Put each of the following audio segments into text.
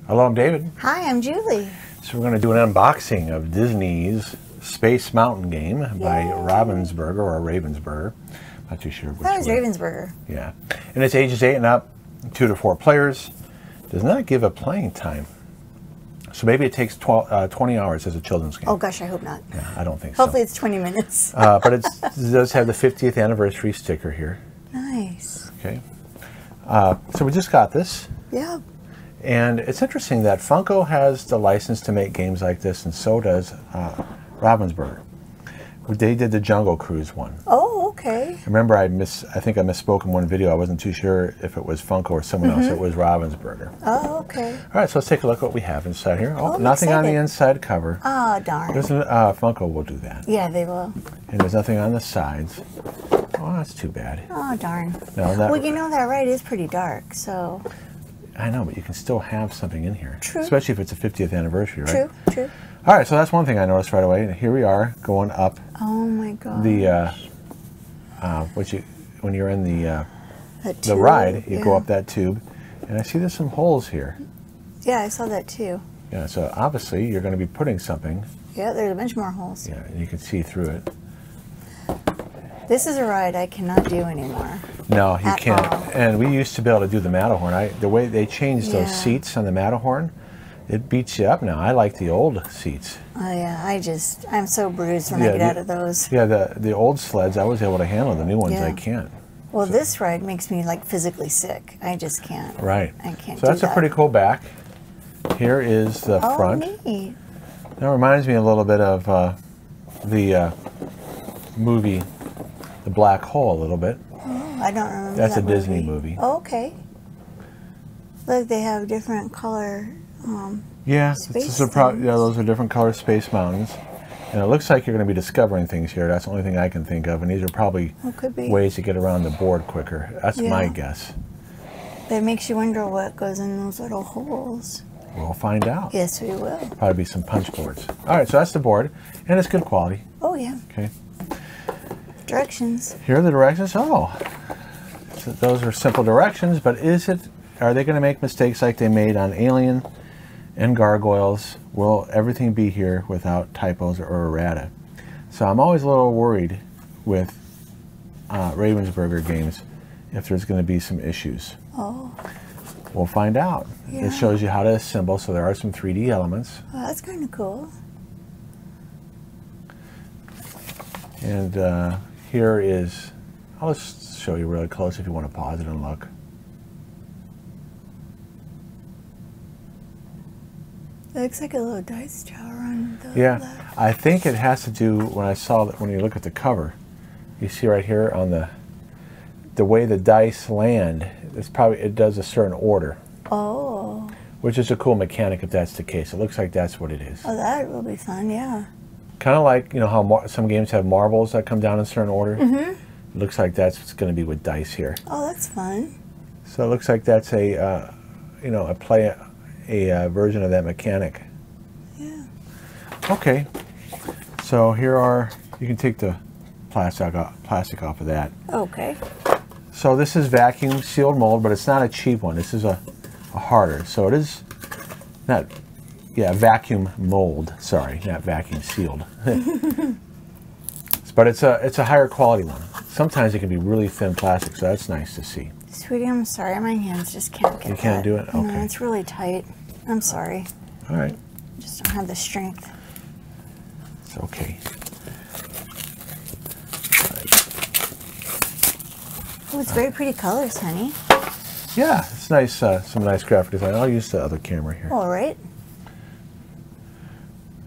Hello, I'm David. Hi, I'm Julie. So we're going to do an unboxing of Disney's Space Mountain game by Ravensburger or Ravensburger. Not too sure which That was way. Ravensburger. Yeah. And it's ages 8 and up, 2 to 4 players. Does not give a playing time. So maybe it takes 20 hours as a children's game. Oh gosh, I hope not. Yeah, I don't think Hopefully so. it's 20 minutes. But it does have the 50th anniversary sticker here. Nice. Okay. So we just got this. Yeah. And it's interesting that Funko has the license to make games like this, and so does Ravensburger. They did the Jungle Cruise one. Oh, okay. Remember, I think I misspoke in one video. I wasn't too sure if it was Funko or someone else. It was Ravensburger. Oh, okay. All right, so let's take a look at what we have inside here. Oh, I'm nothing on the excited. inside cover. Oh, darn. There's Funko will do that. Yeah, they will. And there's nothing on the sides. Oh, that's too bad. Oh, darn. No, Well, you know, that ride is pretty dark, so... I know, but you can still have something in here. True. Especially if it's a 50th anniversary, right? True, true. All right, so that's one thing I noticed right away. And here we are going up Oh, my God. the, when you're in the tube, ride, you yeah. go up that tube. And I see there's some holes here. Yeah, I saw that too. Yeah, so obviously you're going to be putting something. Yeah, there's a bunch more holes. Yeah, and you can see through it. This is a ride I cannot do anymore. No, you At can't. all. And we used to be able to do the Matterhorn. The way they changed Yeah. those seats on the Matterhorn, it beats you up now. I like the old seats. Oh, yeah, I'm so bruised when I get out of those. Yeah, the old sleds, I was able to handle. The new ones, Yeah. I can't. Well, this ride makes me, like, physically sick. I just can't. Right. I can't So that's do a pretty cool back. Here is the Oh, front. neat. That reminds me a little bit of the movie The Black Hole a little bit. Oh, I don't remember That's that a Disney movie. Oh, okay. Look, they have different color. Yeah, Space yeah, those are different color Space Mountains. And it looks like you're going to be discovering things here. That's the only thing I can think of. And these are probably Could be. ways to get around the board quicker. That's my Yeah. guess. That makes you wonder what goes in those little holes. We'll find out. Yes, we will. Probably be some punch boards. All right, so that's the board. And it's good quality. Oh, yeah. Okay. Directions. Here are the directions. Oh, so those are simple directions, but are they going to make mistakes like they made on Alien and Gargoyles? Will everything be here without typos or errata? So I'm always a little worried with Ravensburger games if there's going to be some issues. Oh, We'll find out. Yeah. It shows you how to assemble, so there are some 3D elements. well, that's kind of cool. And here is, I'll just show you really close if you want to pause it and look. It looks like a little dice tower on the Yeah, left. I think it has to do, when I saw that, when you look at the cover, you see right here on the way the dice land, it does a certain order, Oh. which is a cool mechanic if that's the case. It looks like that's what it is. Oh, that will be fun, yeah. Kind of like, you know how some games have marbles that come down in a certain order? Mm-hmm. It looks like that's what's going to be with dice here. Oh, that's fun. So it looks like that's a version of that mechanic. Yeah. Okay, so here are, you can take the plastic off of that. Okay. So this is vacuum sealed mold, but it's not a cheap one. This is a harder. So it is not, yeah, vacuum mold. Sorry, not vacuum sealed. But it's a higher quality one. Sometimes it can be really thin plastic, so that's nice to see. Sweetie, I'm sorry. My hands just can't get You can't that. do it? Okay. No, it's really tight. I'm sorry. All right, I just don't have the strength. it's okay. Oh, it's very pretty colors, honey. Yeah, it's nice. Some nice graphic design. I'll use the other camera here. All right.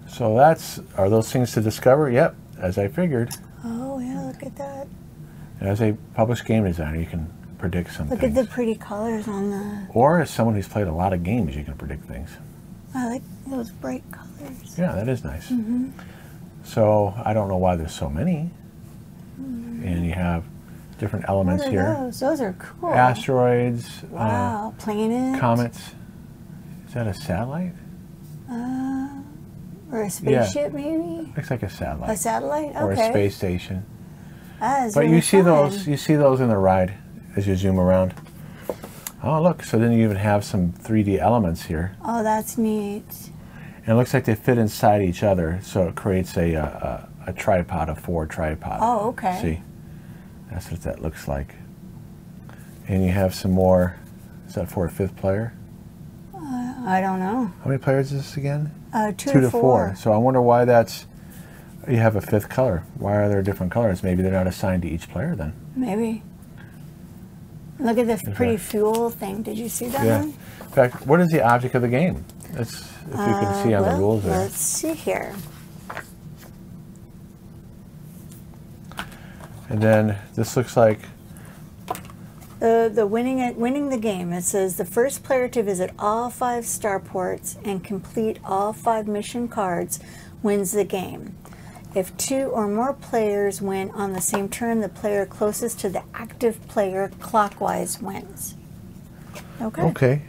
So are those things to discover? Yep, as I figured. Oh, yeah, look at that. As a published game designer, you can predict some Look things. at the pretty colors on the... Or as someone who's played a lot of games, you can predict things. I like those bright colors. Yeah, that is nice. Mm-hmm. So I don't know why there's so many. And you have different elements What are here. those? Those are cool. Asteroids, Wow, planets. comets. Is that a satellite? Or a spaceship, maybe? Looks like a satellite. A satellite? Okay. Or a space station. That is But really you see fun. those in the ride as you zoom around. Oh, look, so then you even have some 3D elements here. Oh, that's neat. And it looks like they fit inside each other, so it creates a tripod, a 4 tripod. Oh, okay. See? That's what that looks like. And you have some more, is that for a 5th player? I don't know. How many players is this again? 2 to 4. So I wonder why that's, you have a 5th color. Why are there different colors? Maybe they're not assigned to each player then. Maybe. Look at this pretty fuel thing. Did you see that one? In fact, what is the object of the game? If you can see on the rules there. Let's see here. And then this looks like The winning the game. It says the first player to visit all 5 starports and complete all 5 mission cards wins the game. If 2 or more players win on the same turn, the player closest to the active player clockwise wins. Okay. Okay.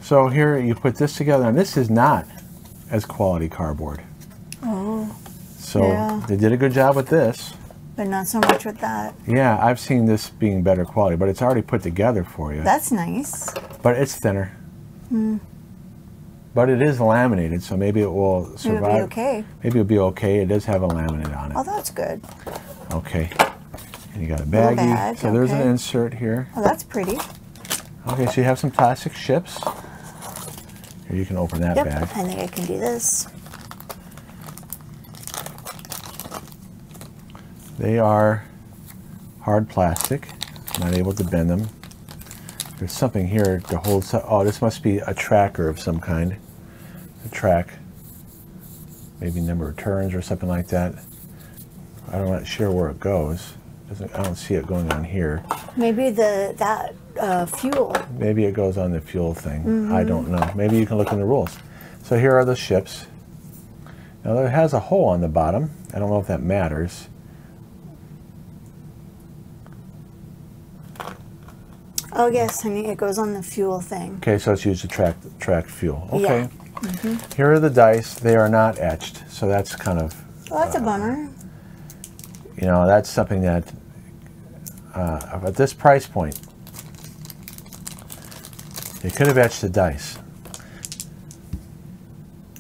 So here you put this together, and this is not as quality cardboard. Oh. So yeah. they did a good job with this. But not so much with that. Yeah, I've seen this being better quality, but it's already put together for you. That's nice. But it's thinner. But it is laminated, so maybe it will survive. It'll be okay. Maybe it'll be okay. It does have a laminate on it. Oh, that's good. Okay. And you got a baggie. bag, So there's an okay. insert here. Oh, that's pretty. Okay, so you have some plastic ships. Here, you can open that Yep. bag. I think I can do this. They are hard plastic. I'm not able to bend them. There's something here to hold. Oh, this must be a tracker of some kind. To track maybe number of turns or something like that. I'm not sure where it goes. I don't see it going on here. Maybe that fuel. Maybe it goes on the fuel thing. I don't know. Maybe you can look in the rules. So here are the ships. Now it has a hole on the bottom. I don't know if that matters. Oh yes, honey, it goes on the fuel thing. Okay, so it's used to track fuel. Okay. Yeah. Here are the dice. They are not etched, so that's kind of. Well, that's a bummer. You know, that's something that at this price point, they could have etched the dice.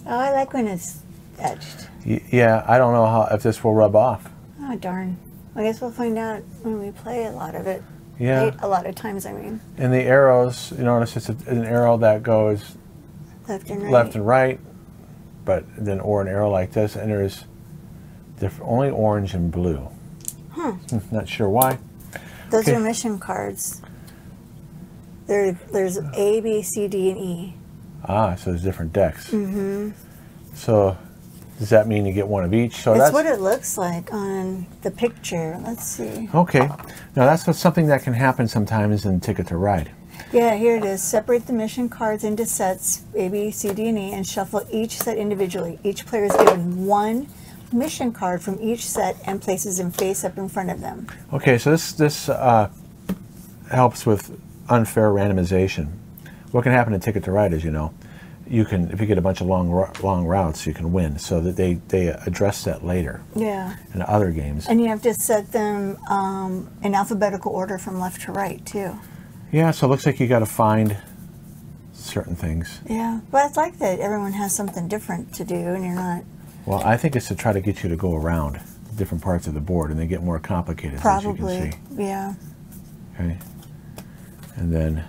Oh, I like when it's etched. Yeah, I don't know if this will rub off. Oh darn. I guess we'll find out when we play a lot of it. Yeah. A lot of times, I mean. And the arrows, you notice it's an arrow that goes Left and right. left and right, but then or an arrow like this, and there's only orange and blue. Not sure why. Those Okay. are mission cards. There's A, B, C, D, and E. Ah, so there's different decks. So does that mean you get one of each? So That's that's what it looks like on the picture. Let's see. okay. Now that's something that can happen sometimes in Ticket to Ride. Yeah, here it is. Separate the mission cards into sets, A, B, C, D, and E, and shuffle each set individually. Each player is given one mission card from each set and places them face up in front of them. Okay, so this helps with unfair randomization. What can happen in Ticket to Ride is, you know, you can, if you get a bunch of long routes, you can win. So that they address that later. Yeah. In other games. And you have to set them in alphabetical order from left to right, too. Yeah, so it looks like you got to find certain things. Yeah, but it's like that everyone has something different to do, and you're not. Well, I think it's to try to get you to go around different parts of the board, and they get more complicated, Probably, as you can see. yeah. Okay. And then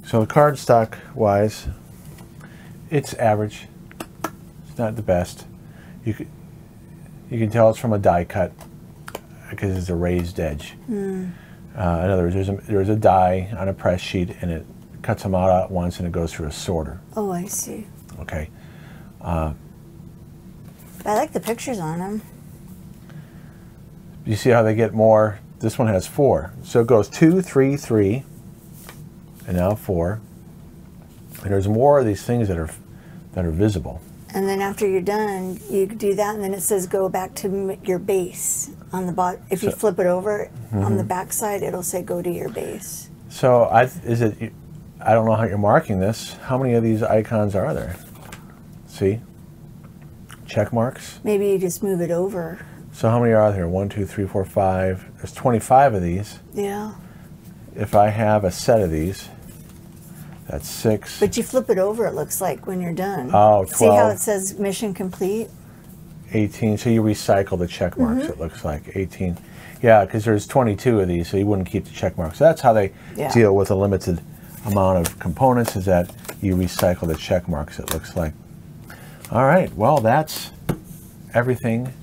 so the card stock wise, it's average. It's not the best. You can tell it's from a die cut because it's a raised edge. In other words, there's a die on a press sheet, and it cuts them out at once, and it goes through a sorter. Oh, I see. Okay. I like the pictures on them. You see how they get more? This one has 4. So it goes 2, 3, 3, and now 4. And there's more of these things that are visible. And then after you're done, you do that, and then it says go back to your base on the bottom. If you flip it over on the back side, it'll say go to your base. So I don't know how you're marking this. How many of these icons are there? See? Check marks. Maybe you just move it over. So how many are there? 1, 2, 3, 4, 5. There's 25 of these. Yeah. If I have a set of these, that's 6. But you flip it over, it looks like, when you're done. Oh, 12. See how it says mission complete? 18. So you recycle the check marks, it looks like. 18. Yeah, because there's 22 of these, so you wouldn't keep the check marks. So that's how they deal with a limited amount of components, is that you recycle the check marks, it looks like. All right, well, that's everything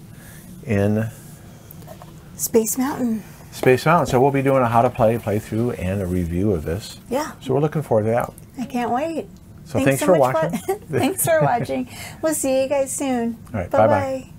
in Space Mountain. Space Mountain. So we'll be doing a how to play playthrough and a review of this. Yeah. So we're looking forward to that. I can't wait. So thanks for watching. Thanks for watching. We'll see you guys soon. All right, bye-bye. bye-bye.